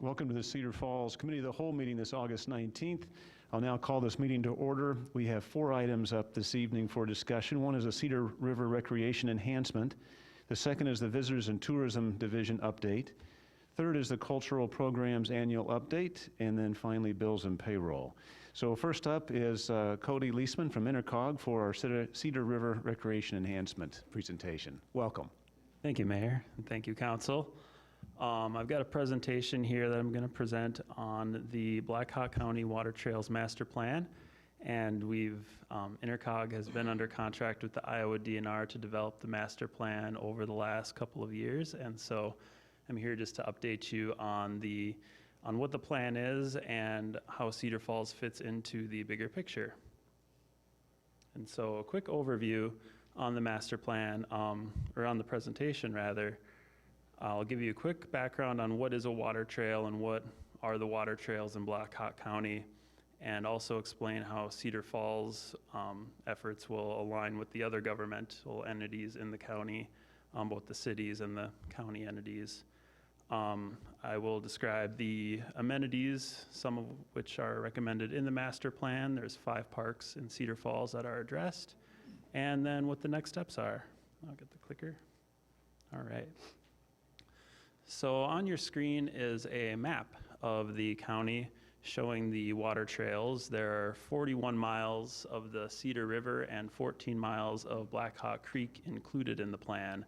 Welcome to the Cedar Falls Committee of the Whole meeting this August 19th. I'll now call this meeting to order. We have 4 items up this evening for discussion. One is a Cedar River Recreation Enhancement. The second is the Visitors and Tourism Division update. Third is the Cultural Programs Annual Update. And then finally, Bills and Payroll. So first up is Cody Leisman from Intercog for our Cedar River Recreation Enhancement presentation. Welcome. Thank you, Mayor, and thank you, Council. I've got a presentation here that I'm going to present on the Blackhawk County Water Trails Master Plan, and Intercog has been under contract with the Iowa DNR to develop the master plan over the last couple of years, and so I'm here just to update you on what the plan is and how Cedar Falls fits into the bigger picture. And so a quick overview on the master plan, or on the presentation rather. I'll give you a quick background on what is a water trail and what are the water trails in Blackhawk County, and also explain how Cedar Falls efforts will align with the other governmental entities in the county, both the cities and the county entities. I will describe the amenities, some of which are recommended in the master plan. There's 5 parks in Cedar Falls that are addressed, and then what the next steps are. I'll get the clicker. All right. So on your screen is a map of the county showing the water trails. There are 41 miles of the Cedar River and 14 miles of Blackhawk Creek included in the plan.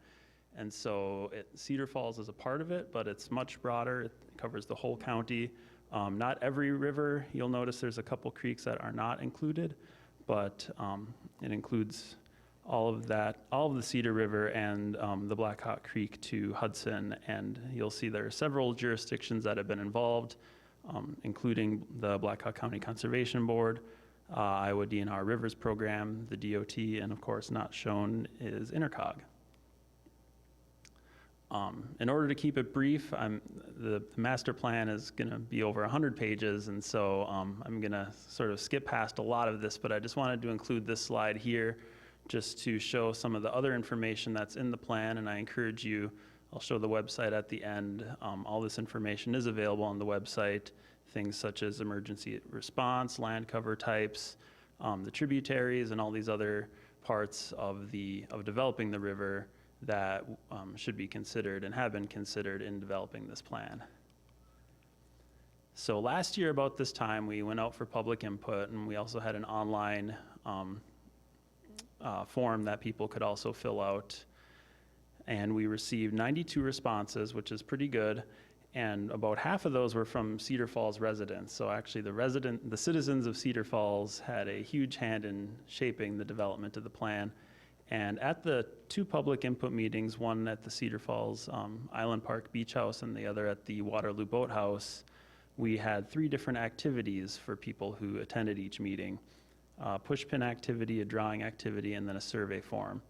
And so Cedar Falls is a part of it, but it's much broader. It covers the whole county. Not every river. You'll notice there's a couple creeks that are not included, but it includes all of the Cedar River and the Blackhawk Creek to Hudson, and you'll see there are several jurisdictions that have been involved, including the Blackhawk County Conservation Board, Iowa DNR Rivers Program, the DOT, and of course not shown is Intercog. In order to keep it brief, the master plan is going to be over 100 pages, and so I'm going to sort of skip past a lot of this, but I just wanted to include this slide here just to show some of the other information that's in the plan, and I encourage you, I'll show the website at the end. All this information is available on the website, things such as emergency response, land cover types, the tributaries, and all these other parts of developing the river that should be considered and have been considered in developing this plan. So last year about this time, we went out for public input, and we also had an online form that people could also fill out. And we received 92 responses, which is pretty good. And about half of those were from Cedar Falls residents. So actually the citizens of Cedar Falls had a huge hand in shaping the development of the plan. And at the 2 public input meetings, one at the Cedar Falls Island Park Beach House and the other at the Waterloo Boathouse, we had 3 different activities for people who attended each meeting. Pushpin activity, a drawing activity, and then a survey form.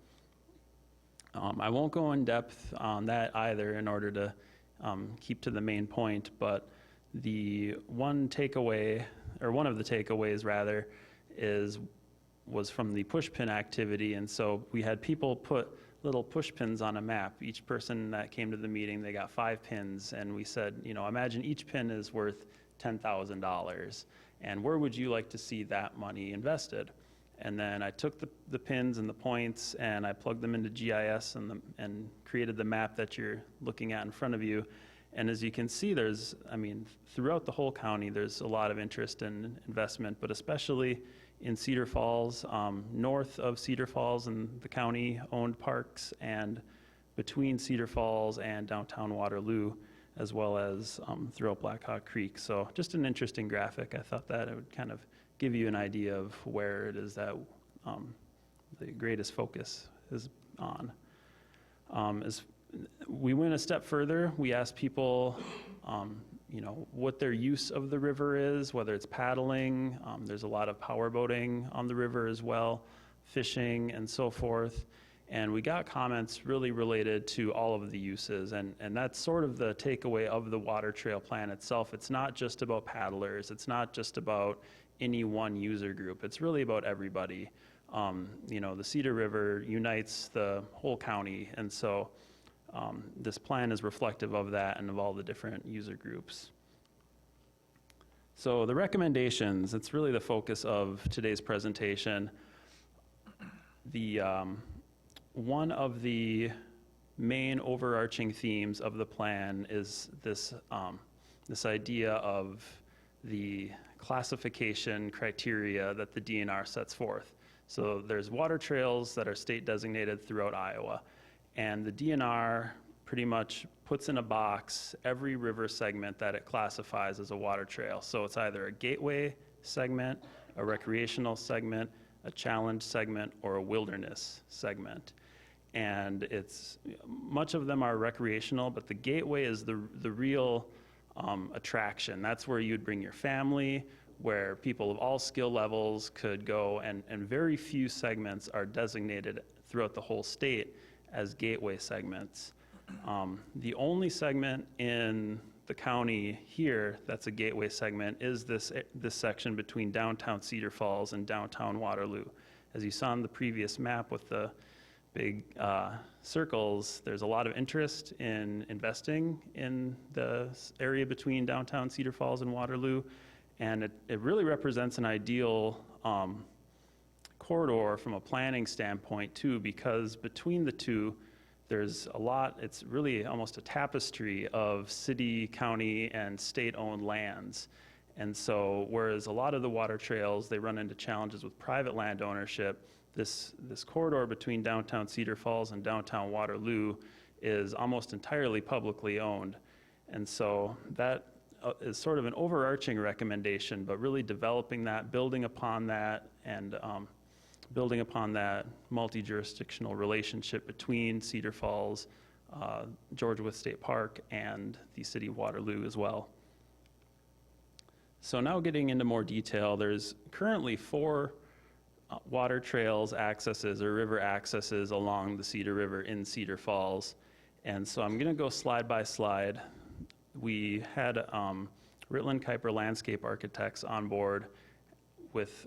I won't go in depth on that either in order to keep to the main point, but the one takeaway, or one of the takeaways rather, was from the pushpin activity, and so we had people put little push pins on a map. Each person that came to the meeting, they got 5 pins, and we said, imagine each pin is worth $10,000. And where would you like to see that money invested? And then I took the pins and the points and I plugged them into GIS and created the map that you're looking at in front of you. And as you can see, throughout the whole county, there's a lot of interest in investment, but especially in Cedar Falls, north of Cedar Falls and the county-owned parks, and between Cedar Falls and downtown Waterloo, as well as throughout Blackhawk Creek. So just an interesting graphic. I thought that it would kind of give you an idea of where it is that the greatest focus is on. As we went a step further, we asked people what their use of the river is, whether it's paddling, there's a lot of power boating on the river as well, fishing and so forth. And we got comments really related to all of the uses, and that's sort of the takeaway of the water trail plan itself. It's not just about paddlers, it's not just about any one user group, it's really about everybody. The Cedar River unites the whole county, and so this plan is reflective of that and of all the different user groups. So the recommendations, it's really the focus of today's presentation. One of the main overarching themes of the plan is this idea of the classification criteria that the DNR sets forth. So there's water trails that are state designated throughout Iowa, and the DNR pretty much puts in a box every river segment that it classifies as a water trail. So it's either a gateway segment, a recreational segment, a challenge segment, or a wilderness segment. And much of them are recreational, but the gateway is the real attraction. That's where you'd bring your family, where people of all skill levels could go, and very few segments are designated throughout the whole state as gateway segments. The only segment in the county here that's a gateway segment is this section between downtown Cedar Falls and downtown Waterloo. As you saw on the previous map with the big circles, there's a lot of interest in investing in the area between downtown Cedar Falls and Waterloo, and it really represents an ideal corridor from a planning standpoint too, because between the two, there's a lot. It's really almost a tapestry of city, county, and state-owned lands. And so whereas a lot of the water trails, they run into challenges with private land ownership, this corridor between downtown Cedar Falls and downtown Waterloo is almost entirely publicly owned. And so that is sort of an overarching recommendation, but really developing that, building upon that, and building upon that multi-jurisdictional relationship between Cedar Falls, Georgia Wythe State Park, and the city of Waterloo as well. So now getting into more detail, there's currently 4 water trails accesses or river accesses along the Cedar River in Cedar Falls. And so I'm gonna go slide by slide. We had Ritland Kuiper Landscape Architects on board with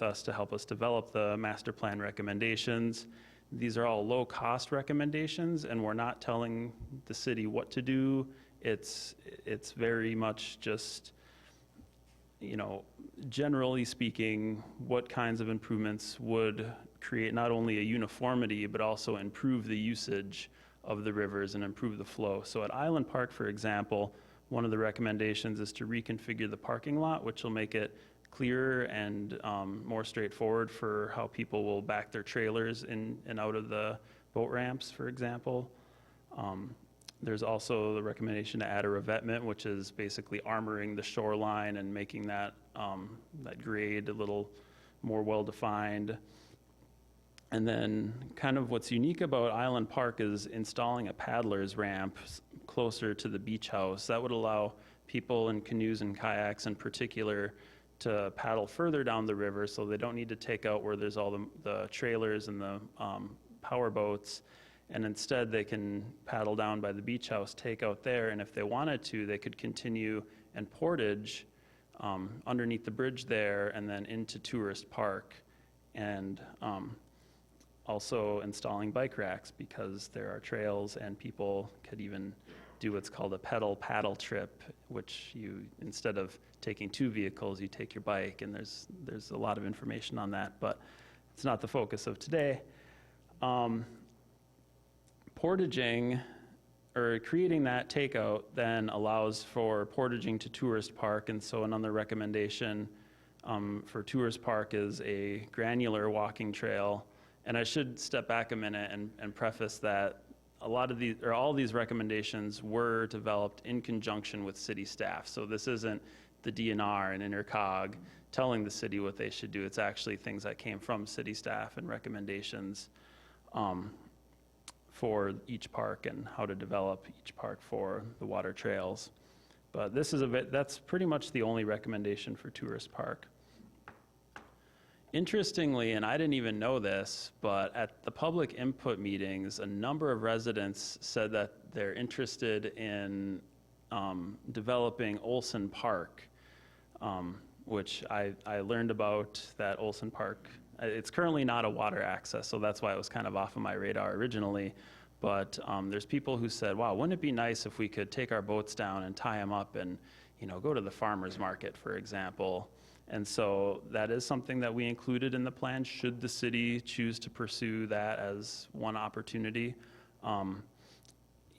us to help us develop the master plan recommendations. These are all low-cost recommendations, and we're not telling the city what to do. It's very much just, generally speaking, what kinds of improvements would create not only a uniformity, but also improve the usage of the rivers and improve the flow. So at Island Park, for example, one of the recommendations is to reconfigure the parking lot, which will make it clearer and more straightforward for how people will back their trailers in and out of the boat ramps, for example. There's also the recommendation to add a revetment, which is basically armoring the shoreline and making that grade a little more well-defined. And then kind of what's unique about Island Park is installing a paddler's ramp closer to the beach house. That would allow people in canoes and kayaks in particular to paddle further down the river, so they don't need to take out where there's all the trailers and the power boats, and instead they can paddle down by the beach house, take out there, and if they wanted to, they could continue and portage underneath the bridge there and then into Tourist Park, and also installing bike racks, because there are trails and people could even do what's called a pedal paddle trip, which you, instead of taking 2 vehicles, you take your bike, and there's a lot of information on that, but it's not the focus of today. Portaging, or creating that takeout, then allows for portaging to Tourist Park, and so another recommendation for Tourist Park is a granular walking trail. And I should step back a minute and preface that all these recommendations were developed in conjunction with city staff. So this isn't the DNR and InterCog telling the city what they should do. It's actually things that came from city staff and recommendations for each park and how to develop each park for the water trails. But that's pretty much the only recommendation for Tourist Park. Interestingly, and I didn't even know this, but at the public input meetings, a number of residents said that they're interested in developing Olson Park, which I learned about that Olson Park. It's currently not a water access, so that's why it was kind of off of my radar originally. But there's people who said, wow, wouldn't it be nice if we could take our boats down and tie them up and, go to the farmer's market, for example. And so that is something that we included in the plan, should the city choose to pursue that as one opportunity.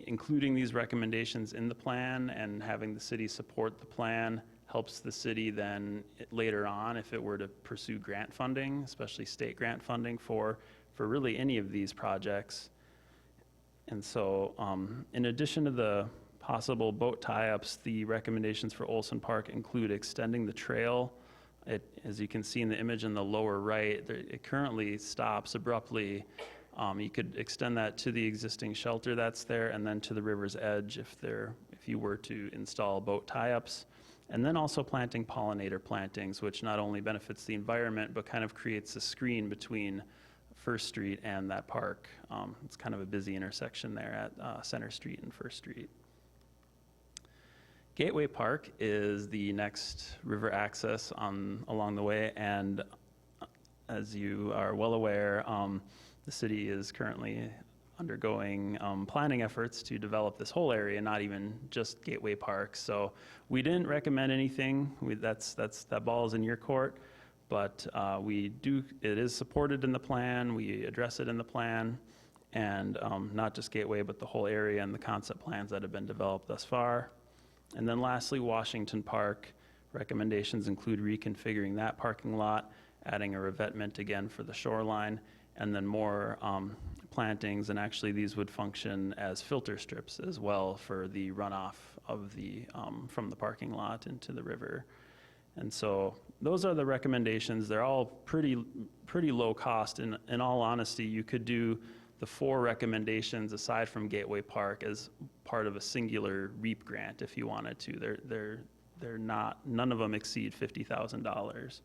Including these recommendations in the plan and having the city support the plan helps the city then later on, if it were to pursue grant funding, especially state grant funding for really any of these projects. And so in addition to the possible boat tie-ups, the recommendations for Olson Park include extending the trail. As you can see in the image in the lower right, it currently stops abruptly. You could extend that to the existing shelter that's there, and then to the river's edge if you were to install boat tie-ups. And then also planting pollinator plantings, which not only benefits the environment, but kind of creates a screen between First Street and that park. It's kind of a busy intersection there at Center Street and First Street. Gateway Park is the next river access along the way, and as you are well aware, the city is currently undergoing planning efforts to develop this whole area, not even just Gateway Park. So we didn't recommend anything. That ball is in your court, but it is supported in the plan. We address it in the plan, and not just Gateway, but the whole area and the concept plans that have been developed thus far. And then lastly, Washington Park. Recommendations include reconfiguring that parking lot, adding a revetment again for the shoreline, and then more plantings, and actually these would function as filter strips as well for the runoff of from the parking lot into the river. And so those are the recommendations. They're all pretty low cost. In all honesty, you could do the 4 recommendations aside from Gateway Park as part of a singular REAP grant if you wanted to. They're not, none of them exceed $50,000.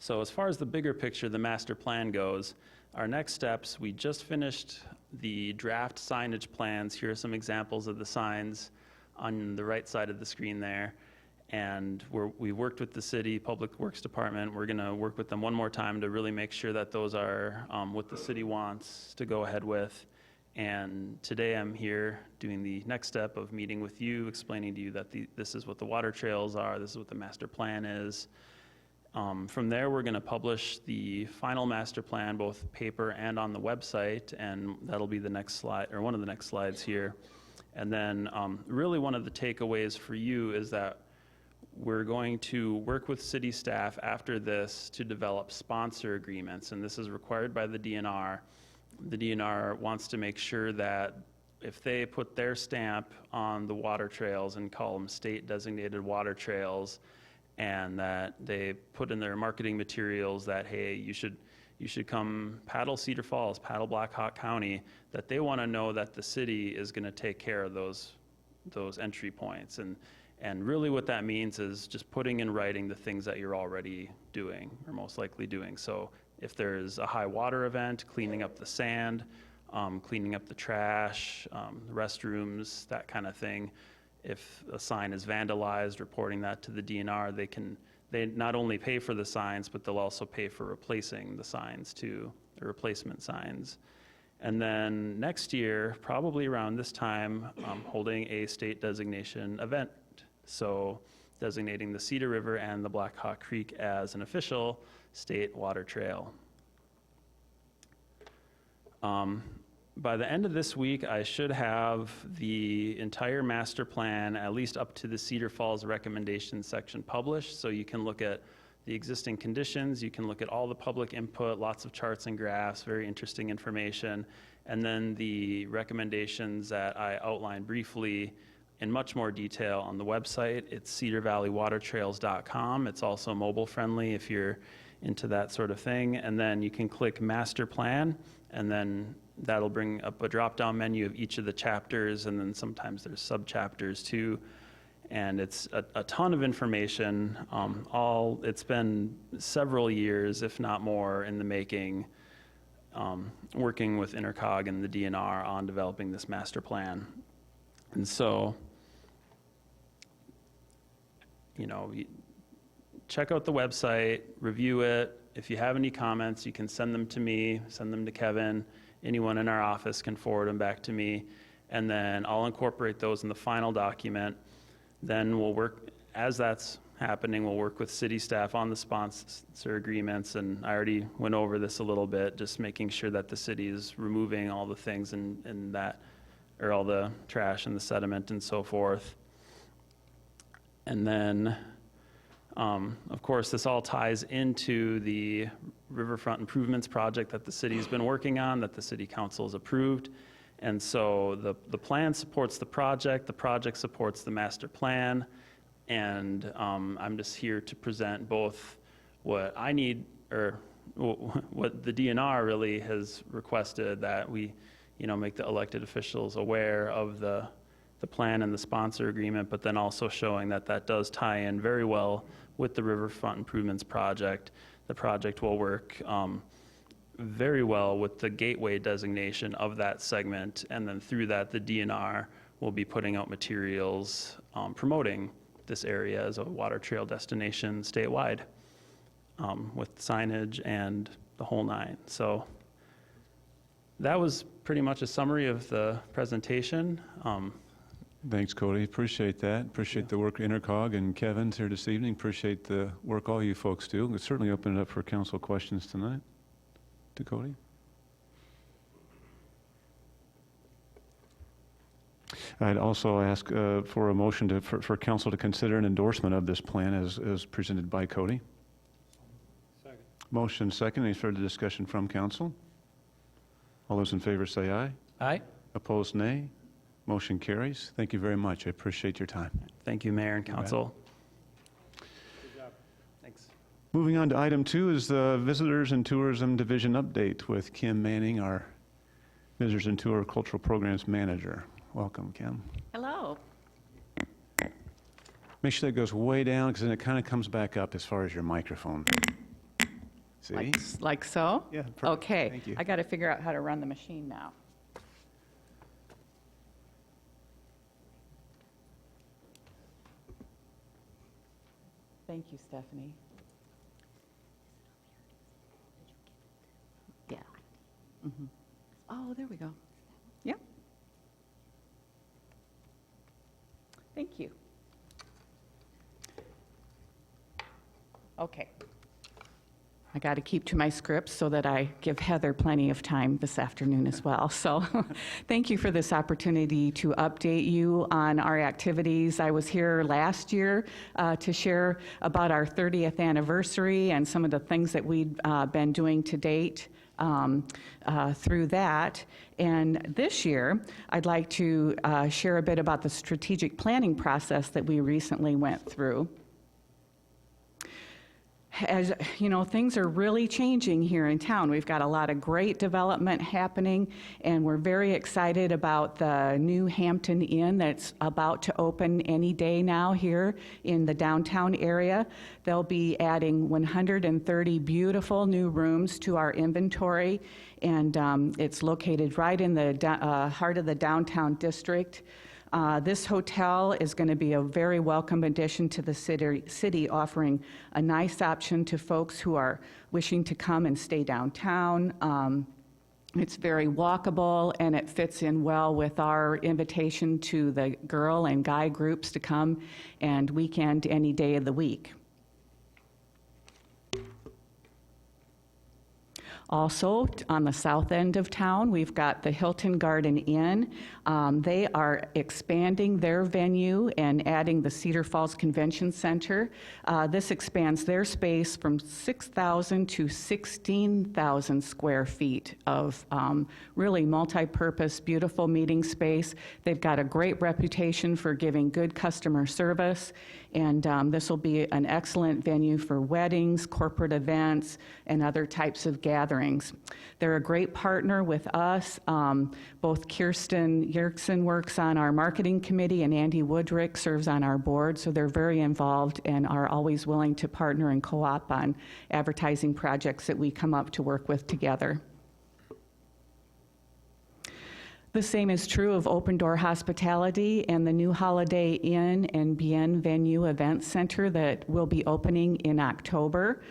So as far as the bigger picture, the master plan goes, our next steps, we just finished the draft signage plans. Here are some examples of the signs on the right side of the screen there. And we worked with the city Public Works Department. We're gonna work with them one more time to really make sure that those are what the city wants to go ahead with. And today I'm here doing the next step of meeting with you, explaining to you that this is what the water trails are, this is what the master plan is. From there, we're gonna publish the final master plan, both paper and on the website, and that'll be the next slide, or one of the next slides here. And then really one of the takeaways for you is that we're going to work with city staff after this to develop sponsor agreements, and this is required by the DNR. The DNR wants to make sure that if they put their stamp on the water trails and call them state designated water trails, and that they put in their marketing materials that, hey, you should come paddle Cedar Falls, paddle Black Hawk County, that they want to know that the city is going to take care of those entry points. And really what that means is just putting in writing the things that you're already doing, or most likely doing. So if there's a high water event, cleaning up the sand, cleaning up the trash, restrooms, that kind of thing. If a sign is vandalized, reporting that to the DNR, they not only pay for the signs, but they'll also pay for replacing the signs too, the replacement signs. And then next year, probably around this time, holding a state designation event. So designating the Cedar River and the Black Hawk Creek as an official state water trail. By the end of this week, I should have the entire master plan, at least up to the Cedar Falls recommendations section, published. So you can look at the existing conditions, you can look at all the public input, lots of charts and graphs, very interesting information. And then the recommendations that I outlined briefly in much more detail on the website. It's cedarvalleywatertrails.com. It's also mobile friendly if you're into that sort of thing. And then you can click master plan, and then that'll bring up a drop-down menu of each of the chapters, and then sometimes there's sub-chapters too. And it's a ton of information. It's been several years, if not more, in the making, working with Intercog and the DNR on developing this master plan. And so, check out the website, review it. If you have any comments, you can send them to me, send them to Kevin. Anyone in our office can forward them back to me. And then I'll incorporate those in the final document. Then we'll work, as that's happening, we'll work with city staff on the sponsor agreements, and I already went over this a little bit, just making sure that the city is removing all the things in that, or all the trash and the sediment and so forth. And then, of course, this all ties into the riverfront improvements project that the city's been working on, that the city council has approved. And so the plan supports the project supports the master plan, and I'm just here to present both what I need, or what the DNR really has requested, that we, make the elected officials aware of the plan and the sponsor agreement, but then also showing that that does tie in very well with the riverfront improvements project. The project will work very well with the gateway designation of that segment, and then through that, the DNR will be putting out materials promoting this area as a water trail destination statewide, with signage and the whole nine. So that was pretty much a summary of the presentation. Thanks, Cody. Appreciate that. Appreciate the work Intercog and Kevin's here this evening. Appreciate the work all you folks do. We'll certainly open it up for council questions tonight. To Cody. I'd also ask for a motion for council to consider an endorsement of this plan as presented by Cody. Second. Motion second. Any further discussion from council? All those in favor say aye. Aye. Opposed, nay. Motion carries. Thank you very much. I appreciate your time. Thank you, Mayor and You bet. Council. Good job. Thanks. Moving on to item 2 is the Visitors and Tourism Division update with Kim Manning, our Visitors and Tour Cultural Programs Manager. Welcome, Kim. Hello. Make sure that goes way down, because then it kind of comes back up as far as your microphone. See? Like so? Yeah, perfect. Okay. Thank you. I got to figure out how to run the machine now. Thank you, Stephanie. Yeah. Oh, there we go. Yep. Thank you. Okay. I got to keep to my script so that I give Heather plenty of time this afternoon as well. So thank you for this opportunity to update you on our activities. I was here last year to share about our 30th anniversary and some of the things that we've been doing to date through that. And this year, I'd like to share a bit about the strategic planning process that we recently went through. As you know, things are really changing here in town. We've got a lot of great development happening, and we're very excited about the new Hampton Inn that's about to open any day now here in the downtown area. They'll be adding 130 beautiful new rooms to our inventory, and it's located right in the heart of the downtown district. This hotel is going to be a very welcome addition to the city, offering a nice option to folks who are wishing to come and stay downtown. It's very walkable, and it fits in well with our invitation to the girl and guy groups to come and weekend any day of the week. Also, on the south end of town, we've got the Hilton Garden Inn. They are expanding their venue and adding the Cedar Falls Convention Center. This expands their space from 6,000 to 16,000 square feet of really multi-purpose, beautiful meeting space. They've got a great reputation for giving good customer service, and this will be an excellent venue for weddings, corporate events, and other types of gatherings. They're a great partner with us. Both Kirsten Yerksen works on our marketing committee, and Andy Woodrick serves on our board, so they're very involved and are always willing to partner and co-op on advertising projects that we come up to work with together. The same is true of Open Door Hospitality and the new Holiday Inn and Bien venue event center that will be opening in October.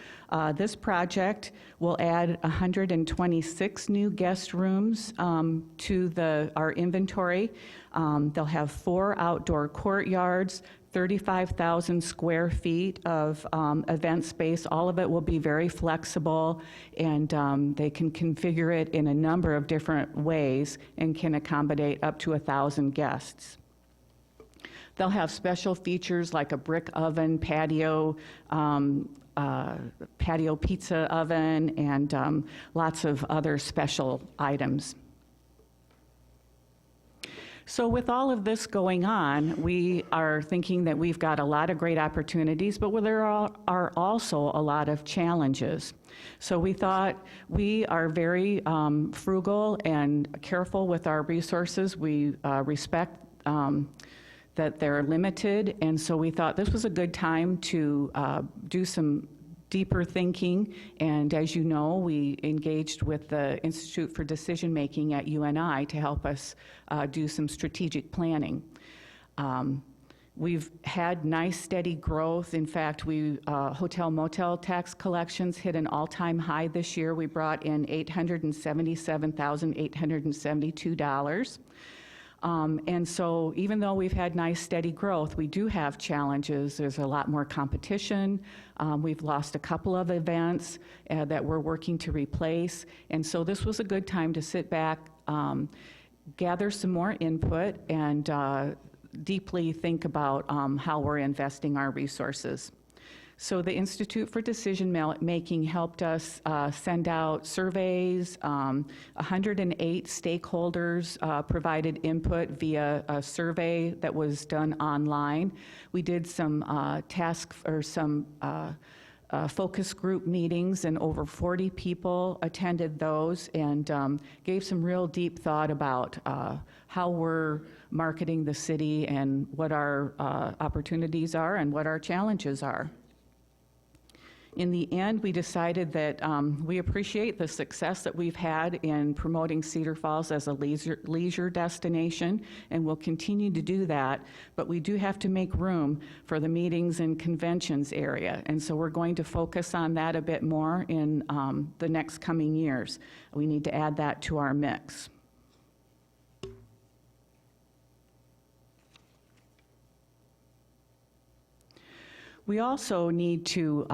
This project will add 126 new guest rooms to our inventory. They'll have 4 outdoor courtyards, 35,000 square feet of event space. All of it will be very flexible, and they can configure it in a number of different ways and can accommodate up to 1,000 guests. They'll have special features like a brick oven, patio pizza oven, and lots of other special items. So with all of this going on, we are thinking that we've got a lot of great opportunities, but there are also a lot of challenges. So we thought we are very frugal and careful with our resources. We respect that they're limited, and so we thought this was a good time to do some deeper thinking. And as you know, we engaged with the Institute for Decision Making at UNI to help us do some strategic planning. We've had nice steady growth. In fact, hotel motel tax collections hit an all-time high this year. We brought in $877,872. And so even though we've had nice steady growth, we do have challenges. There's a lot more competition. We've lost a couple of events that we're working to replace. And so this was a good time to sit back, gather some more input, and deeply think about how we're investing our resources. So the Institute for Decision Making helped us send out surveys. 108 stakeholders provided input via a survey that was done online. We did some focus group meetings, and over 40 people attended those, and gave some real deep thought about how we're marketing the city and what our opportunities are and what our challenges are. In the end, we decided that we appreciate the success that we've had in promoting Cedar Falls as a leisure destination, and we'll continue to do that, but we do have to make room for the meetings and conventions area, and so we're going to focus on that a bit more in the next coming years. We need to add that to our mix. We also need to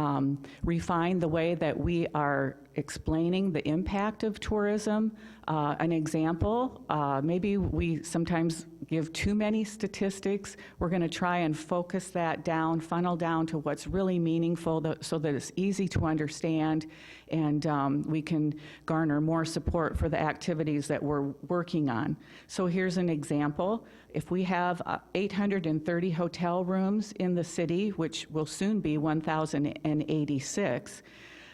refine the way that we are explaining the impact of tourism. An example, maybe we sometimes give too many statistics. We're going to try and focus that down, funnel down to what's really meaningful so that it's easy to understand, and we can garner more support for the activities that we're working on. So here's an example. If we have 830 hotel rooms in the city, which will soon be 1,086,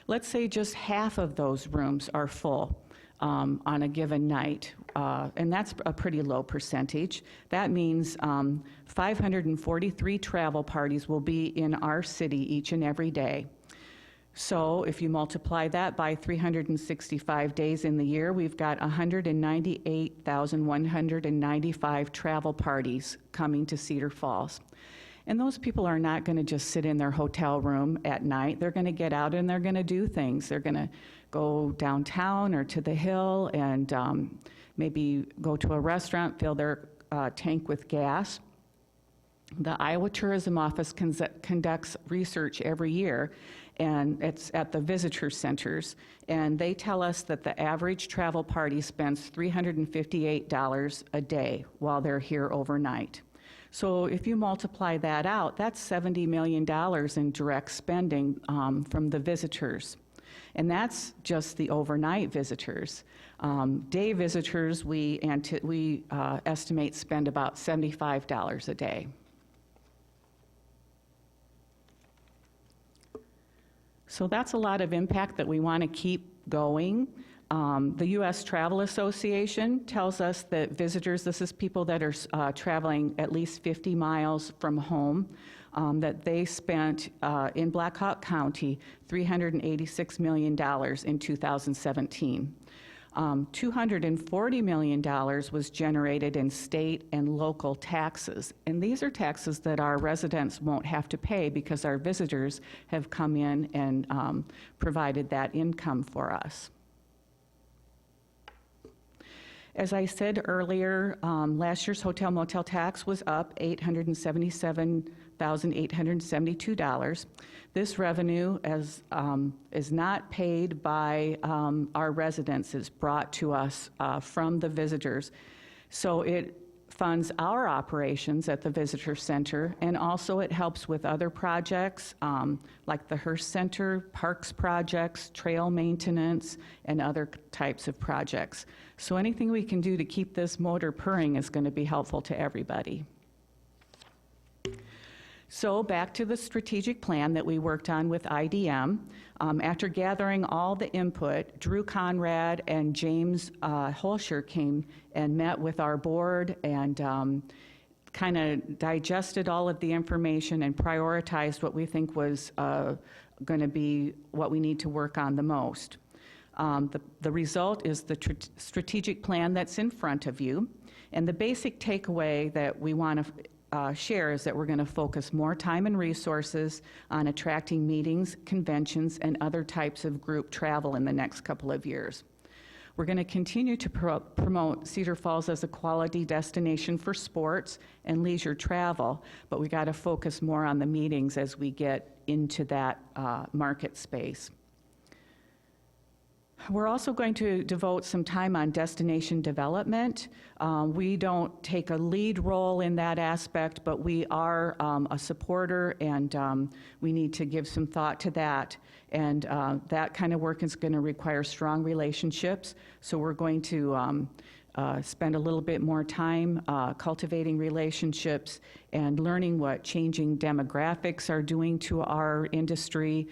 let's say just half of those rooms are full on a given night, and that's a pretty low percentage. That means 543 travel parties will be in our city each and every day. So if you multiply that by 365 days in the year, we've got 198,195 travel parties coming to Cedar Falls. And those people are not going to just sit in their hotel room at night. They're going to get out and they're going to do things. They're going to go downtown or to the hill and maybe go to a restaurant, fill their tank with gas. The Iowa Tourism Office conducts research every year, and it's at the visitor centers, and they tell us that the average travel party spends $358 a day while they're here overnight. So if you multiply that out, that's $70 million in direct spending from the visitors. And that's just the overnight visitors. Day visitors, we estimate spend about $75 a day. So that's a lot of impact that we want to keep going. The U.S. Travel Association tells us that visitors, this is people that are traveling at least 50 miles from home, that they spent in Black Hawk County $386 million in 2017. $240 million was generated in state and local taxes. And these are taxes that our residents won't have to pay because our visitors have come in and provided that income for us. As I said earlier, last year's hotel motel tax was up $877,872. This revenue is not paid by our residents. It's brought to us from the visitors. So it funds our operations at the Visitor Center, and also it helps with other projects like the Hearst Center, parks projects, trail maintenance, and other types of projects. So anything we can do to keep this motor purring is going to be helpful to everybody. So back to the strategic plan that we worked on with IDM. After gathering all the input, Drew Conrad and James Holscher came and met with our board and kind of digested all of the information and prioritized what we think was going to be what we need to work on the most. The result is the strategic plan that's in front of you. And the basic takeaway that we want to share is that we're going to focus more time and resources on attracting meetings, conventions, and other types of group travel in the next couple of years. We're going to continue to promote Cedar Falls as a quality destination for sports and leisure travel, but we got to focus more on the meetings as we get into that market space. We're also going to devote some time on destination development. We don't take a lead role in that aspect, but we are a supporter, and we need to give some thought to that. And that kind of work is going to require strong relationships, so we're going to spend a little bit more time cultivating relationships and learning what changing demographics are doing to our industry,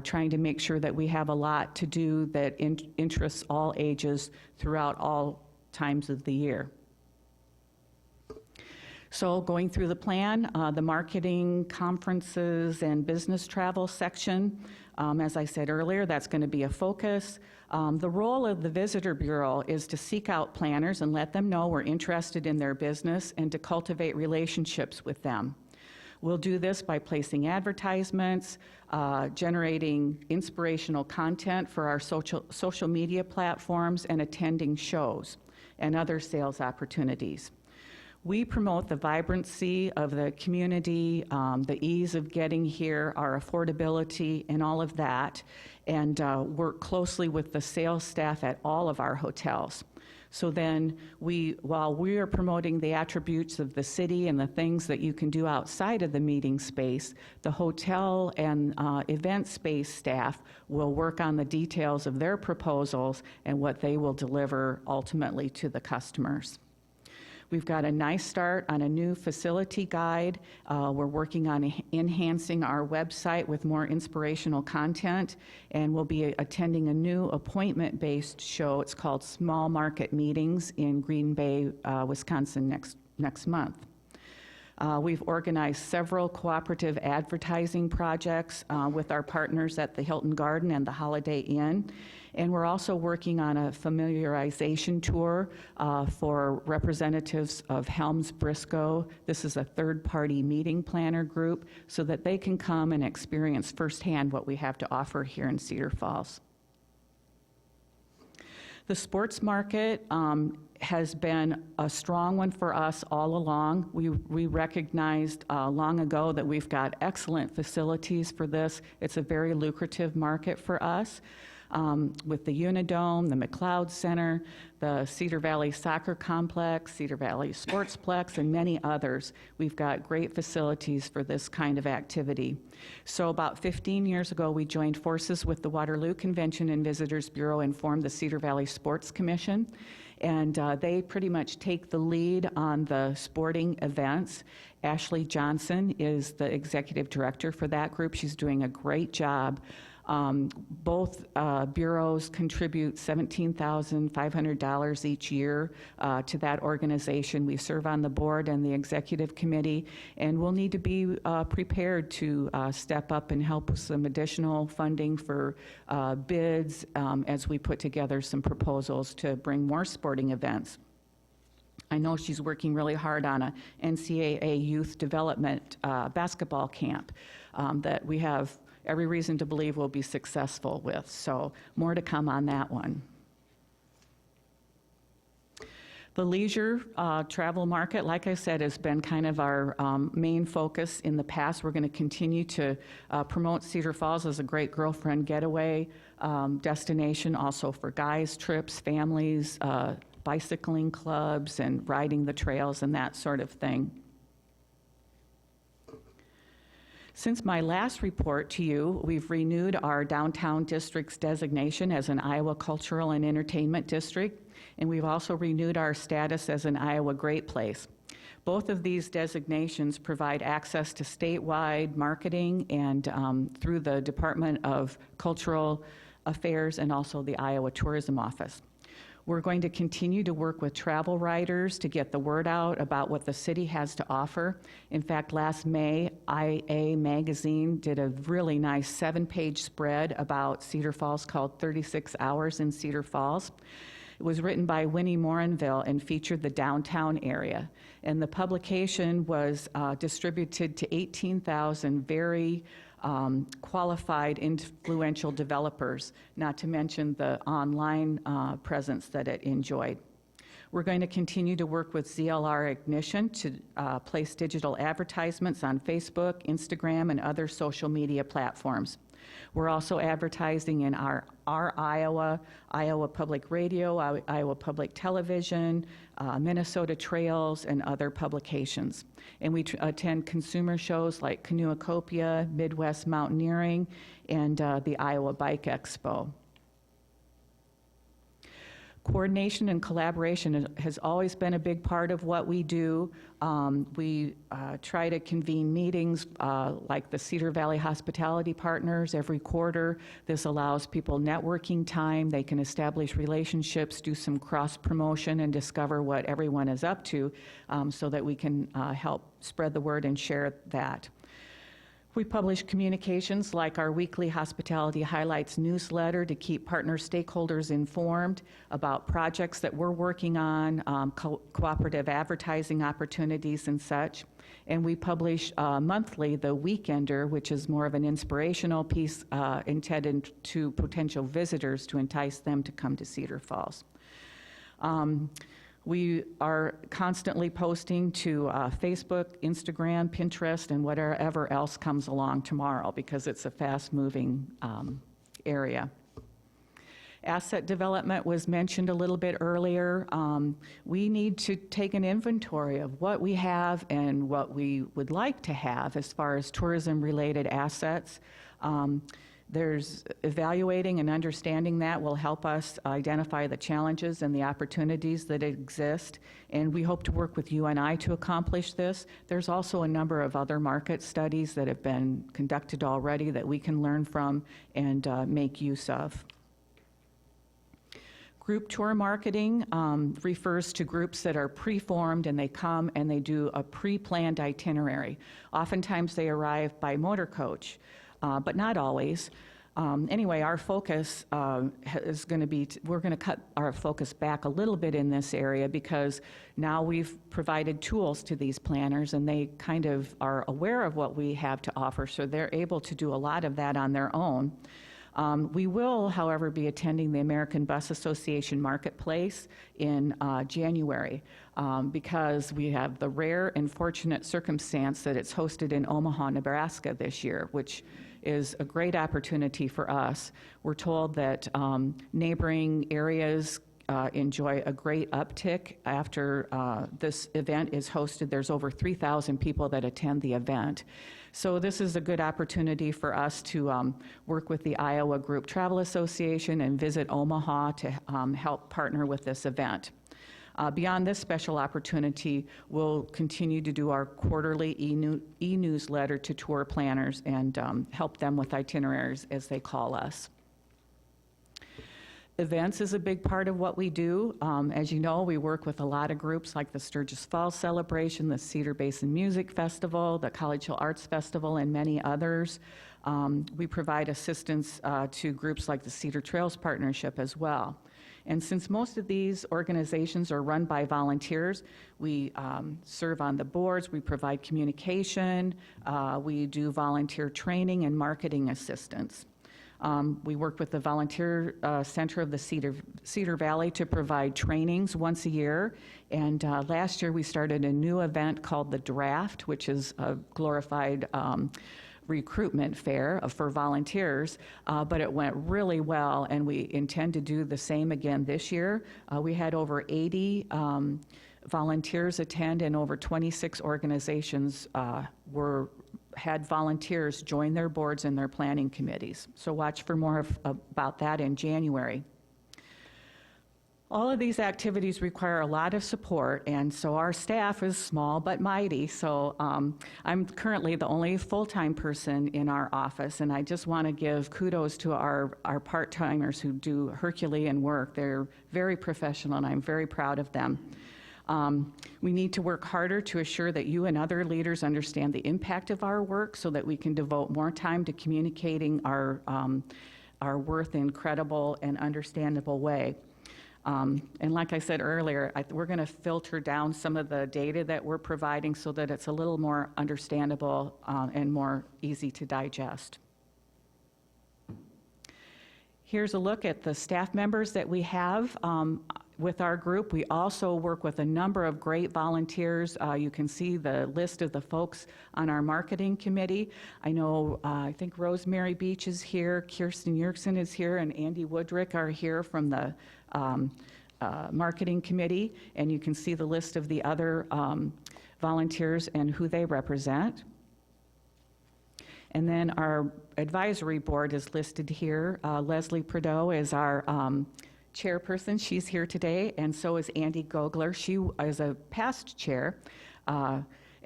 trying to make sure that we have a lot to do that interests all ages throughout all times of the year. So going through the plan, the marketing, conferences, and business travel section, as I said earlier, that's going to be a focus. The role of the Visitor Bureau is to seek out planners and let them know we're interested in their business and to cultivate relationships with them. We'll do this by placing advertisements, generating inspirational content for our social media platforms, and attending shows and other sales opportunities. We promote the vibrancy of the community, the ease of getting here, our affordability, and all of that, and work closely with the sales staff at all of our hotels. So then, while we are promoting the attributes of the city and the things that you can do outside of the meeting space, the hotel and event space staff will work on the details of their proposals and what they will deliver ultimately to the customers. We've got a nice start on a new facility guide. We're working on enhancing our website with more inspirational content, and we'll be attending a new appointment-based show. It's called Small Market Meetings in Green Bay, Wisconsin next month. We've organized several cooperative advertising projects with our partners at the Hilton Garden and the Holiday Inn. And we're also working on a familiarization tour for representatives of Helms Briscoe. This is a third-party meeting planner group so that they can come and experience firsthand what we have to offer here in Cedar Falls. The sports market has been a strong one for us all along. We recognized long ago that we've got excellent facilities for this. It's a very lucrative market for us. With the Unidome, the McLeod Center, the Cedar Valley Soccer Complex, Cedar Valley Sportsplex, and many others. We've got great facilities for this kind of activity. So about 15 years ago, we joined forces with the Waterloo Convention and Visitors Bureau and formed the Cedar Valley Sports Commission. And they pretty much take the lead on the sporting events. Ashley Johnson is the executive director for that group. She's doing a great job Both bureaus contribute $17,500 each year to that organization. We serve on the board and the executive committee, and we'll need to be prepared to step up and help with some additional funding for bids as we put together some proposals to bring more sporting events. I know she's working really hard on a NCAA youth development basketball camp that we have every reason to believe we'll be successful with. So more to come on that one. The leisure travel market, like I said, has been kind of our main focus in the past. We're going to continue to promote Cedar Falls as a great girlfriend getaway destination, also for guys' trips, families, bicycling clubs, and riding the trails and that sort of thing. Since my last report to you, we've renewed our downtown district's designation as an Iowa Cultural and Entertainment District, and we've also renewed our status as an Iowa Great Place. Both of these designations provide access to statewide marketing and through the Department of Cultural Affairs and also the Iowa Tourism Office. We're going to continue to work with travel writers to get the word out about what the city has to offer. In fact, last May, IA Magazine did a really nice 7-page spread about Cedar Falls called 36 Hours in Cedar Falls. It was written by Winnie Morinville and featured the downtown area. And the publication was distributed to 18,000 very qualified, influential developers, not to mention the online presence that it enjoyed. We're going to continue to work with ZLR Ignition to place digital advertisements on Facebook, Instagram, and other social media platforms. We're also advertising in our Iowa, Iowa Public Radio, Iowa Public Television, Minnesota Trails, and other publications. And we attend consumer shows like Canoeacopia, Midwest Mountaineering, and the Iowa Bike Expo. Coordination and collaboration has always been a big part of what we do. We try to convene meetings like the Cedar Valley Hospitality Partners every quarter. This allows people networking time. They can establish relationships, do some cross-promotion, and discover what everyone is up to so that we can help spread the word and share that. We publish communications like our weekly Hospitality Highlights newsletter to keep partner stakeholders informed about projects that we're working on, cooperative advertising opportunities and such. And we publish monthly the Weekender, which is more of an inspirational piece intended to potential visitors to entice them to come to Cedar Falls. We are constantly posting to Facebook, Instagram, Pinterest, and whatever else comes along tomorrow because it's a fast-moving area. Asset development was mentioned a little bit earlier. We need to take an inventory of what we have and what we would like to have as far as tourism-related assets. There's evaluating and understanding that will help us identify the challenges and the opportunities that exist, and we hope to work with you and I to accomplish this. There's also a number of other market studies that have been conducted already that we can learn from and make use of. Group tour marketing refers to groups that are pre-formed and they come and they do a pre-planned itinerary. Oftentimes they arrive by motor coach. But not always. Anyway, our focus is going to be, we're going to cut our focus back a little bit in this area because now we've provided tools to these planners and they kind of are aware of what we have to offer, so they're able to do a lot of that on their own. We will, however, be attending the American Bus Association Marketplace in January because we have the rare and fortunate circumstance that it's hosted in Omaha, Nebraska this year, which is a great opportunity for us. We're told that neighboring areas enjoy a great uptick after this event is hosted. There's over 3,000 people that attend the event. So this is a good opportunity for us to work with the Iowa Group Travel Association and visit Omaha to help partner with this event. Beyond this special opportunity, we'll continue to do our quarterly e-newsletter to tour planners and help them with itineraries as they call us. Events is a big part of what we do. As you know, we work with a lot of groups like the Sturgis Falls Celebration, the Cedar Basin Music Festival, the College Hill Arts Festival, and many others. We provide assistance to groups like the Cedar Trails Partnership as well. And since most of these organizations are run by volunteers, we serve on the boards, we provide communication, we do volunteer training and marketing assistance. We work with the Volunteer Center of the Cedar Valley to provide trainings once a year. And last year we started a new event called the Draft, which is a glorified recruitment fair for volunteers, but it went really well, and we intend to do the same again this year. We had over 80 volunteers attend, and over 26 organizations had volunteers join their boards and their planning committees. So watch for more about that in January. All of these activities require a lot of support, and so our staff is small but mighty. So I'm currently the only full-time person in our office, and I just want to give kudos to our part-timers who do Herculean work. They're very professional, and I'm very proud of them. We need to work harder to assure that you and other leaders understand the impact of our work so that we can devote more time to communicating our worth in a credible and understandable way. And like I said earlier, we're going to filter down some of the data that we're providing so that it's a little more understandable and more easy to digest. Here's a look at the staff members that we have with our group. We also work with a number of great volunteers. You can see the list of the folks on our marketing committee. I know, I think Rosemary Beach is here, Kirsten Yerksen is here, and Andy Woodrick are here from the marketing committee, and you can see the list of the other volunteers and who they represent. And then our advisory board is listed here. Leslie Prideaux is our chairperson. She's here today, and so is Andy Gogler. She is a past chair.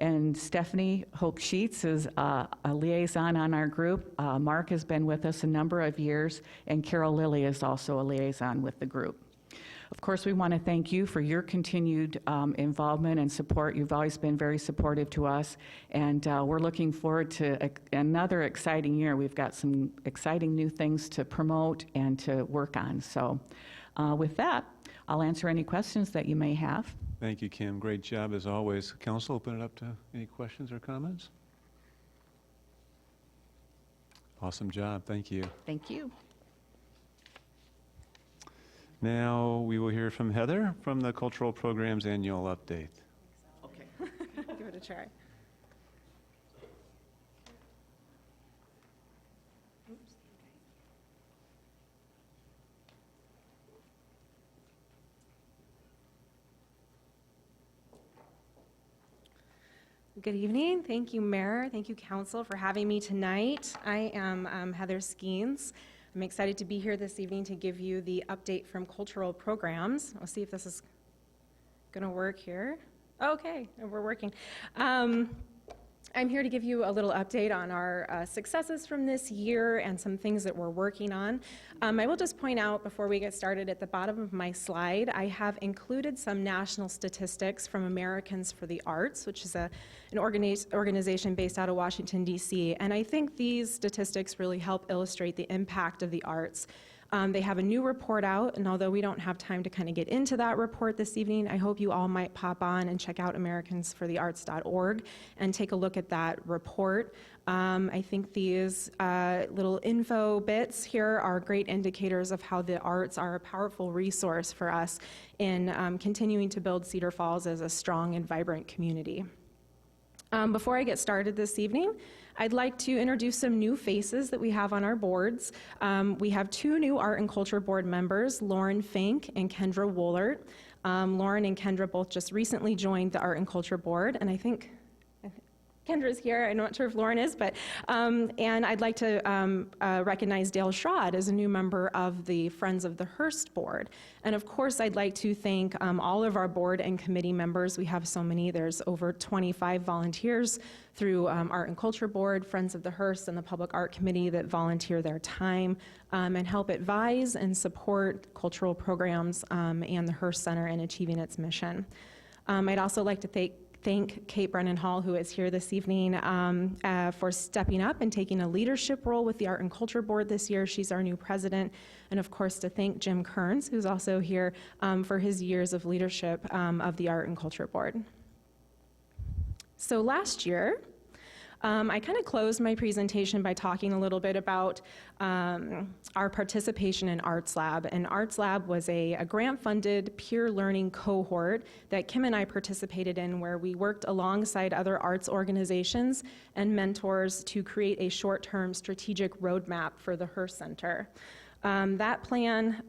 And Stephanie Hoke-Sheets is a liaison on our group. Mark has been with us a number of years, and Carol Lilly is also a liaison with the group. Of course, we want to thank you for your continued involvement and support. You've always been very supportive to us, and we're looking forward to another exciting year. We've got some exciting new things to promote and to work on. So with that, I'll answer any questions that you may have. Thank you, Kim. Great job as always. Council, open it up to any questions or comments? Awesome job. Thank you. Thank you. Now we will hear from Heather from the Cultural Programs Annual Update. Okay. Give it a try. Good evening. Thank you, Mayor. Thank you, Council, for having me tonight. I am Heather Skeens. I'm excited to be here this evening to give you the update from Cultural Programs. I'll see if this is going to work here. Okay, we're working. I'm here to give you a little update on our successes from this year and some things that we're working on. I will just point out before we get started, at the bottom of my slide, I have included some national statistics from Americans for the Arts, which is an organization based out of Washington, D.C. And I think these statistics really help illustrate the impact of the arts. They have a new report out, and although we don't have time to kind of get into that report this evening, I hope you all might pop on and check out americansforthearts.org and take a look at that report. I think these little info bits here are great indicators of how the arts are a powerful resource for us in continuing to build Cedar Falls as a strong and vibrant community. Before I get started this evening, I'd like to introduce some new faces that we have on our boards. We have two new Art and Culture Board members, Lauren Fink and Kendra Woolert. Lauren and Kendra both just recently joined the Art and Culture Board, and I think Kendra's here. I'm not sure if Lauren is, but, and I'd like to recognize Dale Schrod as a new member of the Friends of the Hearst Board. And of course, I'd like to thank all of our board and committee members. We have so many. There's over 25 volunteers through Art and Culture Board, Friends of the Hearst, and the Public Art Committee that volunteer their time and help advise and support cultural programs and the Hearst Center in achieving its mission. I'd also like to thank Kate Brennan Hall, who is here this evening, for stepping up and taking a leadership role with the Art and Culture Board this year. She's our new president. And of course, to thank Jim Kearns, who's also here, for his years of leadership of the Art and Culture Board. So last year, I kind of closed my presentation by talking a little bit about our participation in Arts Lab. And Arts Lab was a grant-funded peer learning cohort that Kim and I participated in, where we worked alongside other arts organizations and mentors to create a short-term strategic roadmap for the Hearst Center. That plan,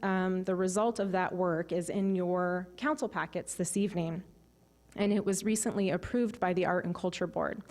the result of that work is in your council packets this evening. And it was recently approved by the Art and Culture Board.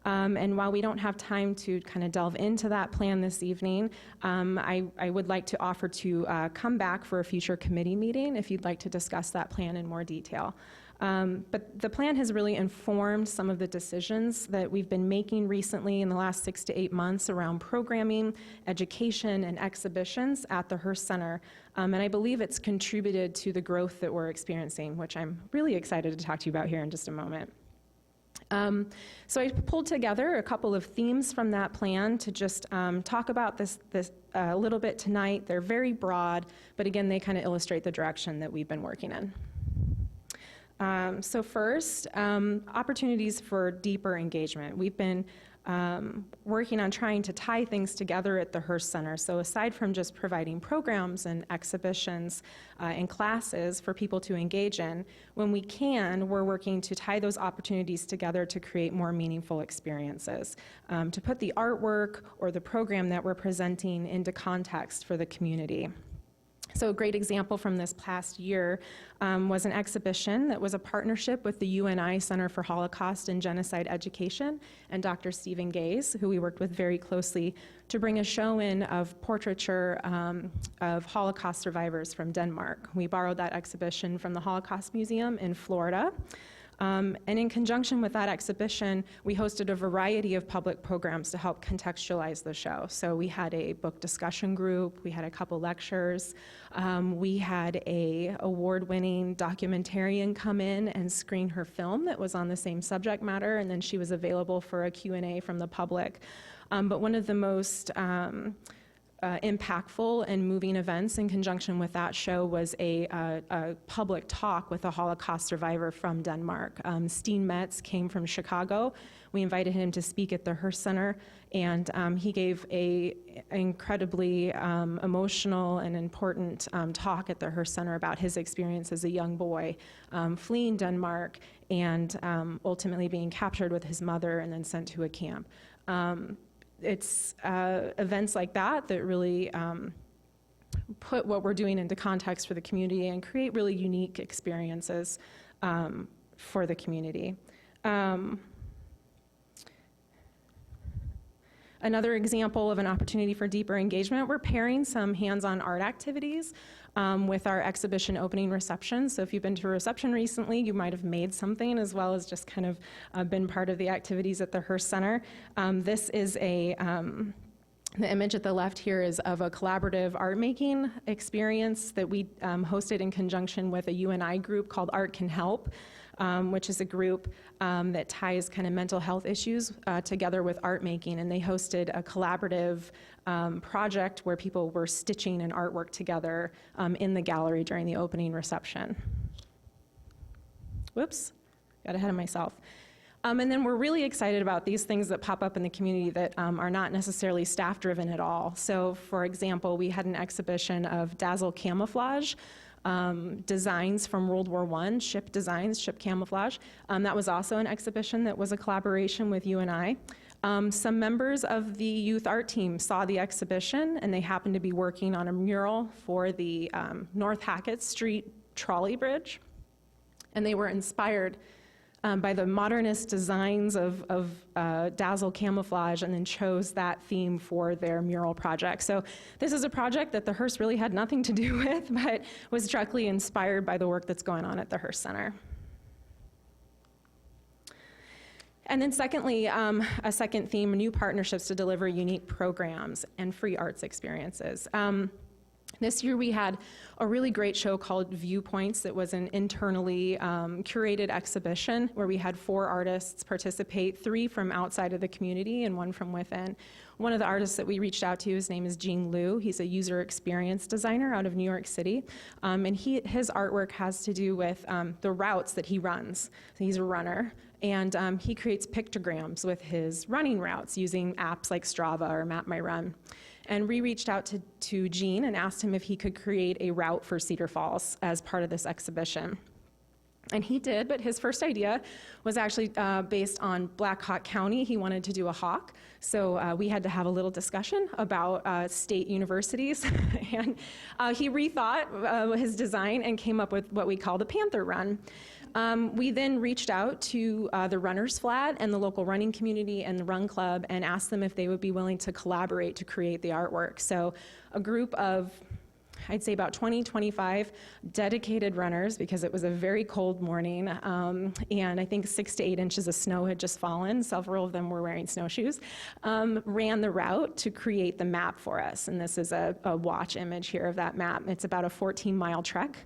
And while we don't have time to kind of delve into that plan this evening, I would like to offer to come back for a future committee meeting if you'd like to discuss that plan in more detail. But the plan has really informed some of the decisions that we've been making recently in the last 6 to 8 months around programming, education, and exhibitions at the Hearst Center. And I believe it's contributed to the growth that we're experiencing, which I'm really excited to talk to you about here in just a moment. So I pulled together a couple of themes from that plan to just talk about this a little bit tonight. They're very broad, but again, they kind of illustrate the direction that we've been working in. So first, opportunities for deeper engagement. We've been working on trying to tie things together at the Hearst Center. So aside from just providing programs and exhibitions and classes for people to engage in, when we can, we're working to tie those opportunities together to create more meaningful experiences, to put the artwork or the program that we're presenting into context for the community. So a great example from this past year was an exhibition that was a partnership with the UNI Center for Holocaust and Genocide Education and Dr. Stephen Gaze, who we worked with very closely, to bring a show in of portraiture of Holocaust survivors from Denmark. We borrowed that exhibition from the Holocaust Museum in Florida. And in conjunction with that exhibition, we hosted a variety of public programs to help contextualize the show. So we had a book discussion group, we had a couple lectures, we had a award-winning documentarian come in and screen her film that was on the same subject matter, and then she was available for a Q&A from the public. But one of the most impactful and moving events in conjunction with that show was a public talk with a Holocaust survivor from Denmark. Steen Metz came from Chicago. We invited him to speak at the Hearst Center, and he gave an incredibly emotional and important talk at the Hearst Center about his experience as a young boy fleeing Denmark and ultimately being captured with his mother and then sent to a camp. It's events like that that really put what we're doing into context for the community and create really unique experiences for the community. Another example of an opportunity for deeper engagement, we're pairing some hands-on art activities with our exhibition opening reception. So if you've been to a reception recently, you might have made something as well as just kind of been part of the activities at the Hearst Center. This is the image at the left here is of a collaborative art making experience that we hosted in conjunction with a UNI group called Art Can Help, which is a group that ties kind of mental health issues together with art making. And they hosted a collaborative project where people were stitching an artwork together in the gallery during the opening reception. Whoops, got ahead of myself. And then we're really excited about these things that pop up in the community that are not necessarily staff-driven at all. So, for example, we had an exhibition of Dazzle Camouflage, designs from World War I, ship designs, ship camouflage. That was also an exhibition that was a collaboration with UNI. Some members of the youth art team saw the exhibition, and they happened to be working on a mural for the North Hackett Street trolley bridge. And they were inspired by the modernist designs of Dazzle camouflage, and then chose that theme for their mural project. So this is a project that the Hearst really had nothing to do with, but was directly inspired by the work that's going on at the Hearst Center. And then secondly, a second theme, new partnerships to deliver unique programs and free arts experiences. This year we had a really great show called Viewpoints. It was an internally curated exhibition where we had 4 artists participate, 3 from outside of the community and 1 from within. One of the artists that we reached out to, his name is Jing Liu. He's a user experience designer out of New York City. And his artwork has to do with the routes that he runs. So he's a runner. And he creates pictograms with his running routes using apps like Strava or Map My Run. And we reached out to Gene and asked him if he could create a route for Cedar Falls as part of this exhibition. And he did, but his first idea was actually based on Black Hawk County. He wanted to do a hawk, so we had to have a little discussion about state universities. And he rethought his design and came up with what we call the Panther Run. We then reached out to the Runners Flat and the local running community and the Run Club and asked them if they would be willing to collaborate to create the artwork. So a group of, I'd say about 20, 25 dedicated runners, because it was a very cold morning, and I think 6 to 8 inches of snow had just fallen. Several of them were wearing snowshoes, ran the route to create the map for us. And this is a watch image here of that map. It's about a 14-mile trek.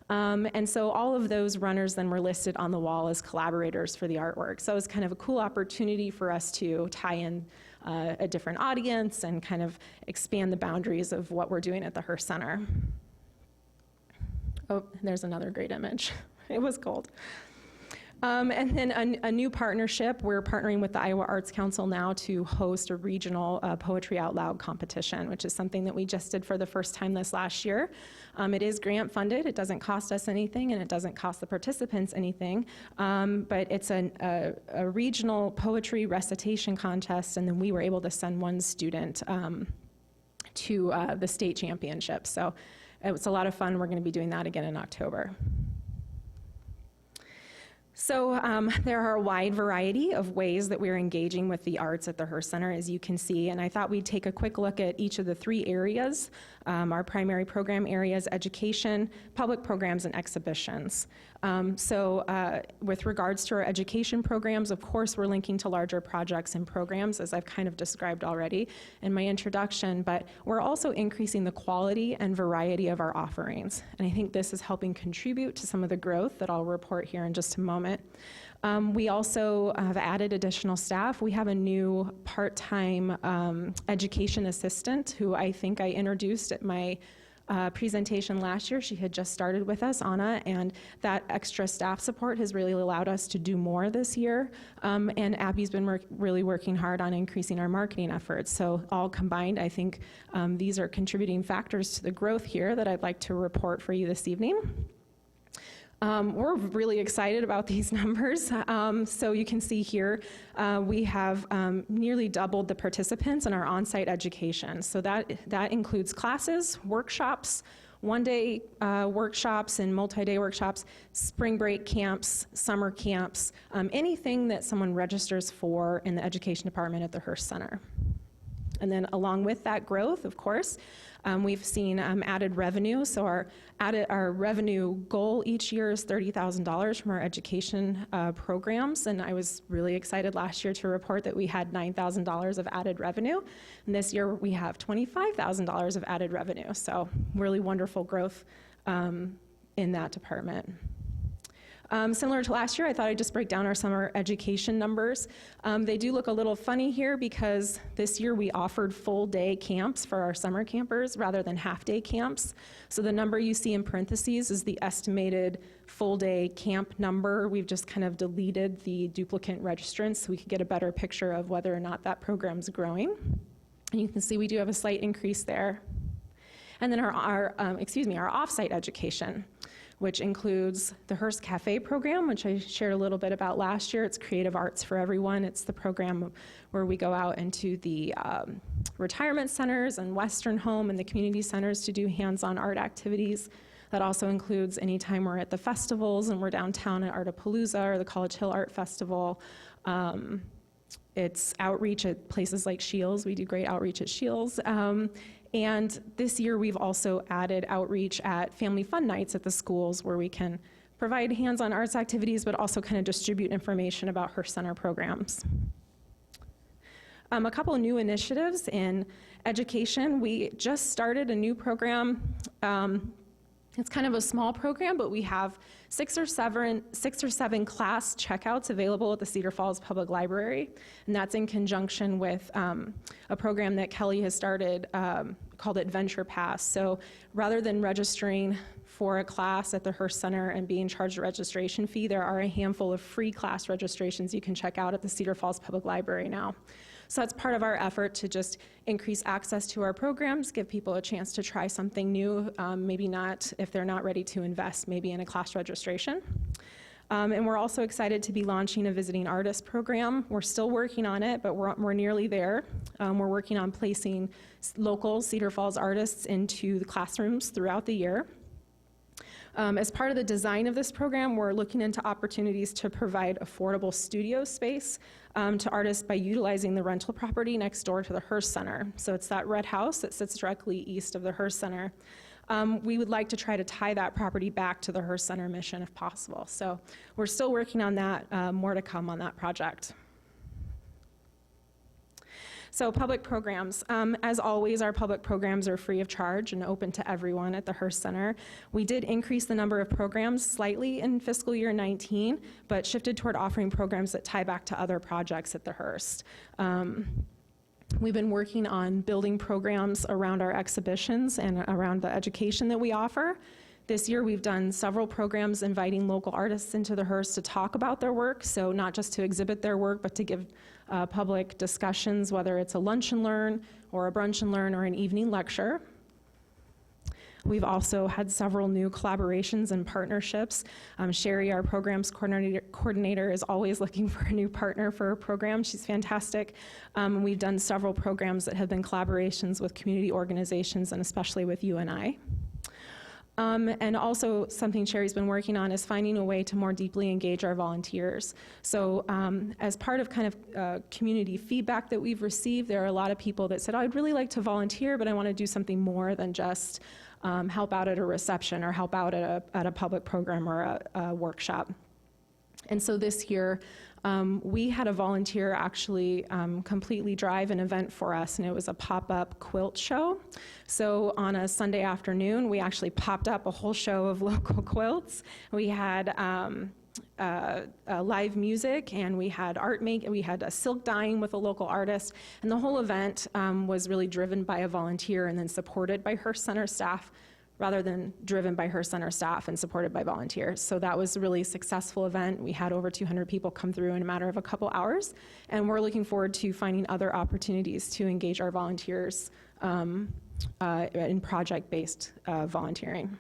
And so all of those runners then were listed on the wall as collaborators for the artwork. So it was kind of a cool opportunity for us to tie in a different audience and kind of expand the boundaries of what we're doing at the Hearst Center. Oh, there's another great image. It was cold. And then a new partnership, we're partnering with the Iowa Arts Council now to host a regional Poetry Out Loud competition, which is something that we just did for the first time this last year. It is grant funded, it doesn't cost us anything, and it doesn't cost the participants anything, but it's a regional poetry recitation contest, and then we were able to send one student to the state championship. So it was a lot of fun. We're gonna be doing that again in October. So there are a wide variety of ways that we're engaging with the arts at the Hearst Center, as you can see, and I thought we'd take a quick look at each of the 3 areas, our primary program areas: education, public programs, and exhibitions. With regards to our education programs, of course, we're linking to larger projects and programs, as I've kind of described already in my introduction, but we're also increasing the quality and variety of our offerings, and I think this is helping contribute to some of the growth that I'll report here in just a moment. We also have added additional staff. We have a new part-time education assistant who I think I introduced at my presentation last year. She had just started with us, Anna, and that extra staff support has really allowed us to do more this year. And Abby's been really working hard on increasing our marketing efforts. So all combined, I think these are contributing factors to the growth here that I'd like to report for you this evening. We're really excited about these numbers. So you can see here, we have nearly doubled the participants in our on-site education. So that includes classes, workshops, one-day workshops and multi-day workshops, spring break camps, summer camps, anything that someone registers for in the education department at the Hearst Center. And then along with that growth, of course, we've seen added revenue. So our revenue goal each year is $30,000 from our education programs. And I was really excited last year to report that we had $9,000 of added revenue. And this year we have $25,000 of added revenue. So really wonderful growth in that department. Similar to last year, I thought I'd just break down our summer education numbers. They do look a little funny here because this year we offered full-day camps for our summer campers rather than half-day camps. So the number you see in parentheses is the estimated full-day camp number. We've just kind of deleted the duplicate registrants so we could get a better picture of whether or not that program's growing. And you can see we do have a slight increase there. And then our off-site education, which includes the Hearst Cafe program, which I shared a little bit about last year. It's Creative Arts for Everyone. It's the program where we go out into the retirement centers and Western Home and the community centers to do hands-on art activities. That also includes any time we're at the festivals and we're downtown at Artapalooza or the College Hill Art Festival. It's outreach at places like Shields. We do great outreach at Shields. And this year we've also added outreach at family fun nights at the schools where we can provide hands-on arts activities, but also kind of distribute information about Hearst Center programs. A couple of new initiatives in education. We just started a new program. It's kind of a small program, but we have 6 or 7 class checkouts available at the Cedar Falls Public Library, and that's in conjunction with a program that Kelly has started called Adventure Pass. So rather than registering for a class at the Hearst Center and being charged a registration fee, there are a handful of free class registrations you can check out at the Cedar Falls Public Library now. So that's part of our effort to just increase access to our programs, give people a chance to try something new, maybe not, if they're not ready to invest, maybe in a class registration. And we're also excited to be launching a visiting artist program. We're still working on it, but we're nearly there. We're working on placing local Cedar Falls artists into the classrooms throughout the year. As part of the design of this program, we're looking into opportunities to provide affordable studio space to artists by utilizing the rental property next door to the Hearst Center. So it's that red house that sits directly east of the Hearst Center. We would like to try to tie that property back to the Hearst Center mission if possible. So we're still working on that, more to come on that project. So public programs. As always, our public programs are free of charge and open to everyone at the Hearst Center. We did increase the number of programs slightly in fiscal year 19, but shifted toward offering programs that tie back to other projects at the Hearst. We've been working on building programs around our exhibitions and around the education that we offer. This year, we've done several programs inviting local artists into the Hearst to talk about their work, so not just to exhibit their work, but to give public discussions, whether it's a lunch and learn, or a brunch and learn, or an evening lecture. We've also had several new collaborations and partnerships. Sherry, our programs coordinator, is always looking for a new partner for her program. She's fantastic. We've done several programs that have been collaborations with community organizations, and especially with UNI. And also something Sherry's been working on is finding a way to more deeply engage our volunteers. So as part of kind of community feedback that we've received, there are a lot of people that said, oh, I'd really like to volunteer, but I want to do something more than just help out at a reception or help out at a public program or a workshop. And so this year, we had a volunteer actually completely drive an event for us, and it was a pop-up quilt show. So on a Sunday afternoon, we actually popped up a whole show of local quilts. We had live music, and we had we had a silk dyeing with a local artist, and the whole event was really driven by a volunteer and then supported by Hearst Center staff, rather than driven by Hearst Center staff and supported by volunteers. So that was a really successful event. We had over 200 people come through in a matter of a couple hours, and we're looking forward to finding other opportunities to engage our volunteers in project-based volunteering.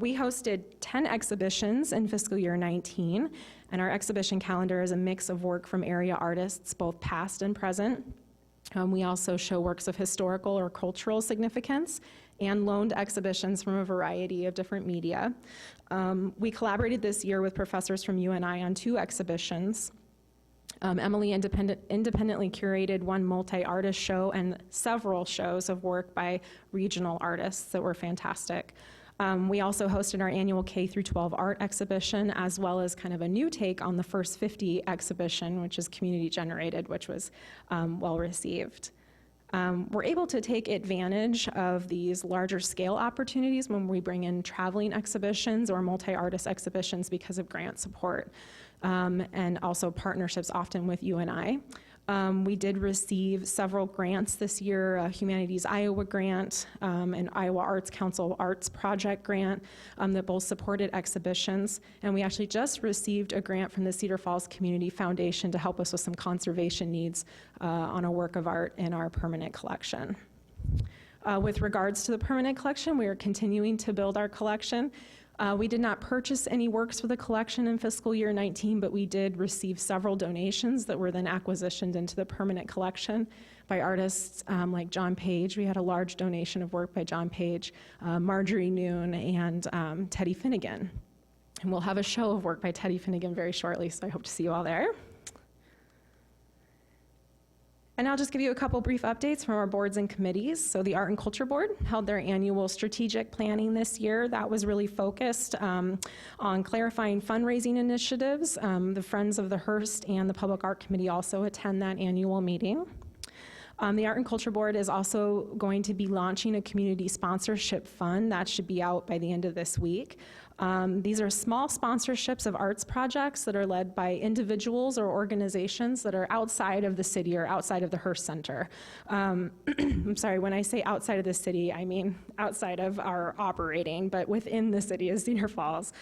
We hosted 10 exhibitions in fiscal year 19, and our exhibition calendar is a mix of work from area artists, both past and present. We also show works of historical or cultural significance and loaned exhibitions from a variety of different media. We collaborated this year with professors from UNI on 2 exhibitions. Emily independently curated one multi-artist show and several shows of work by regional artists that were fantastic. We also hosted our annual K-12 art exhibition, as well as kind of a new take on the First 50 exhibition, which is community generated, which was well received. We're able to take advantage of these larger scale opportunities when we bring in traveling exhibitions or multi-artist exhibitions because of grant support, and also partnerships often with UNI. We did receive several grants this year, a Humanities Iowa grant, an Iowa Arts Council Arts Project grant that both supported exhibitions. And we actually just received a grant from the Cedar Falls Community Foundation to help us with some conservation needs on a work of art in our permanent collection. With regards to the permanent collection, we are continuing to build our collection. We did not purchase any works for the collection in fiscal year 19, but we did receive several donations that were then acquisitioned into the permanent collection by artists like John Page. We had a large donation of work by John Page, Marjorie Noon, and Teddy Finnegan. And we'll have a show of work by Teddy Finnegan very shortly, so I hope to see you all there. And I'll just give you a couple brief updates from our boards and committees. So the Art and Culture Board held their annual strategic planning this year. That was really focused on clarifying fundraising initiatives. The Friends of the Hearst and the Public Art Committee also attend that annual meeting. The Art and Culture Board is also going to be launching a community sponsorship fund. That should be out by the end of this week. These are small sponsorships of arts projects that are led by individuals or organizations that are outside of the city or outside of the Hearst Center. I'm sorry, when I say outside of the city, I mean outside of our operating, but within the city of Cedar Falls.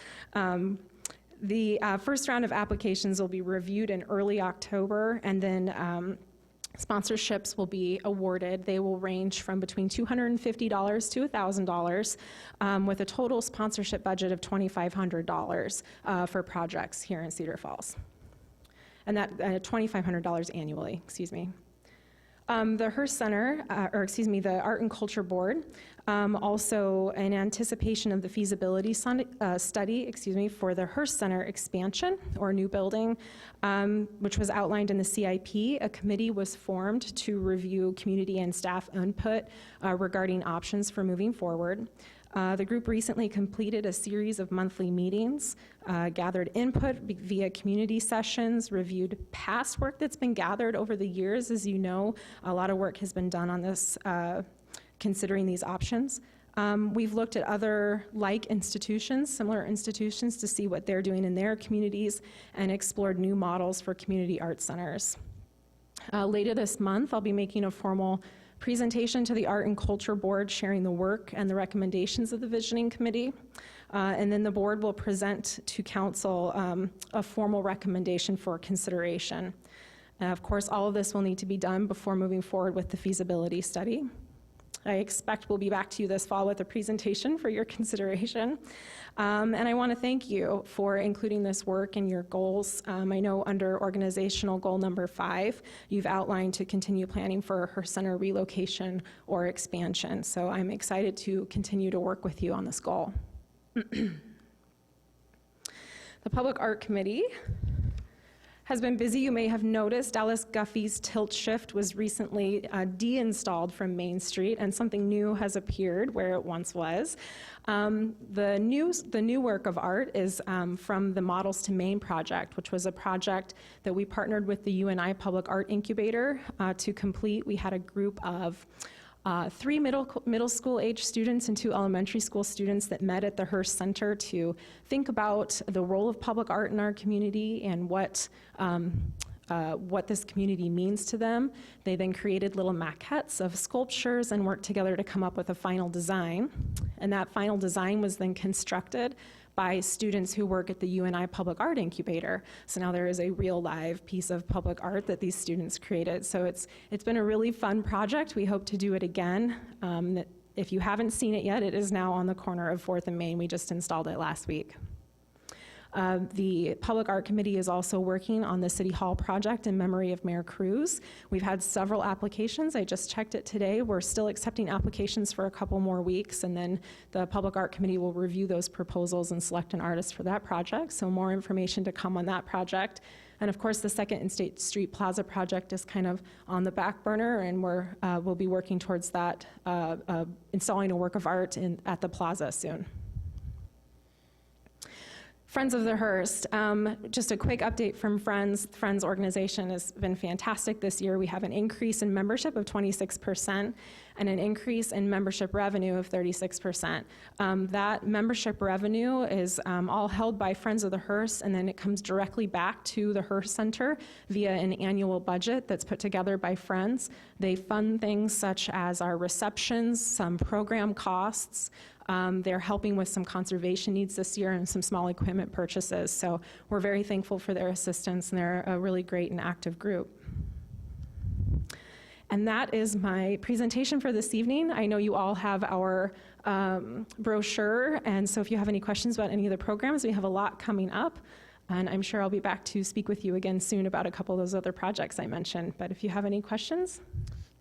The first round of applications will be reviewed in early October, and then sponsorships will be awarded. They will range from between $250 to $1,000 with a total sponsorship budget of $2,500 for projects here in Cedar Falls. And that $2,500 annually, excuse me. The Hearst Center, the Art and Culture Board, also in anticipation of the feasibility study, for the Hearst Center expansion or new building, which was outlined in the CIP, a committee was formed to review community and staff input regarding options for moving forward. The group recently completed a series of monthly meetings, gathered input via community sessions, reviewed past work that's been gathered over the years. As you know, a lot of work has been done on this, considering these options. We've looked at other like institutions, similar institutions, to see what they're doing in their communities and explored new models for community art centers. Later this month, I'll be making a formal presentation to the Art and Culture Board, sharing the work and the recommendations of the Visioning Committee. And then the board will present to council a formal recommendation for consideration. Of course, all of this will need to be done before moving forward with the feasibility study. I expect we'll be back to you this fall with a presentation for your consideration. And I want to thank you for including this work in your goals. I know under organizational goal number 5, you've outlined to continue planning for her center relocation or expansion. So I'm excited to continue to work with you on this goal. The Public Art Committee has been busy. You may have noticed Alice Guffey's tilt shift was recently deinstalled from Main Street, and something new has appeared where it once was. The new work of art is from the Models to Main project, which was a project that we partnered with the UNI Public Art Incubator to complete. We had a group of 3 middle school age students and 2 elementary school students that met at the Hearst Center to think about the role of public art in our community and what this community means to them. They then created little maquettes of sculptures and worked together to come up with a final design. And that final design was then constructed by students who work at the UNI Public Art Incubator. So now there is a real live piece of public art that these students created. So it's been a really fun project. We hope to do it again. If you haven't seen it yet, it is now on the corner of 4th and Main. We just installed it last week. The Public Art Committee is also working on the City Hall project in memory of Mayor Cruz. We've had several applications. I just checked it today. We're still accepting applications for a couple more weeks, and then the Public Art Committee will review those proposals and select an artist for that project. So more information to come on that project. And of course, the 2nd and State Street Plaza project is kind of on the back burner, and we'll be working towards that, installing a work of art at the plaza soon. Friends of the Hearst, just a quick update from Friends. Friends organization has been fantastic this year. We have an increase in membership of 26% and an increase in membership revenue of 36%. That membership revenue is all held by Friends of the Hearst, and then it comes directly back to the Hearst Center via an annual budget that's put together by Friends. They fund things such as our receptions, some program costs. They're helping with some conservation needs this year and some small equipment purchases. So we're very thankful for their assistance, and they're a really great and active group. And that is my presentation for this evening. I know you all have our brochure. And so if you have any questions about any of the programs, we have a lot coming up. And I'm sure I'll be back to speak with you again soon about a couple of those other projects I mentioned. But if you have any questions,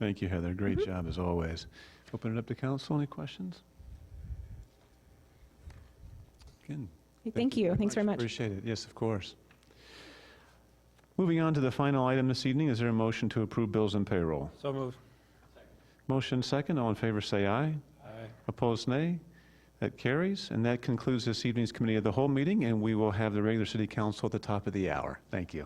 Thank you, Heather. Great job, as always. Open it up to council. Any questions? Good. thank you. Thanks very much. Appreciate it. Yes, of course. Moving on to the final item this evening, is there a motion to approve bills and payroll? So moved. Motion second. All in favor, say aye. Aye. Opposed, nay. That carries. And that concludes this evening's Committee of the Whole meeting, and we will have the regular city council at the top of the hour. Thank you.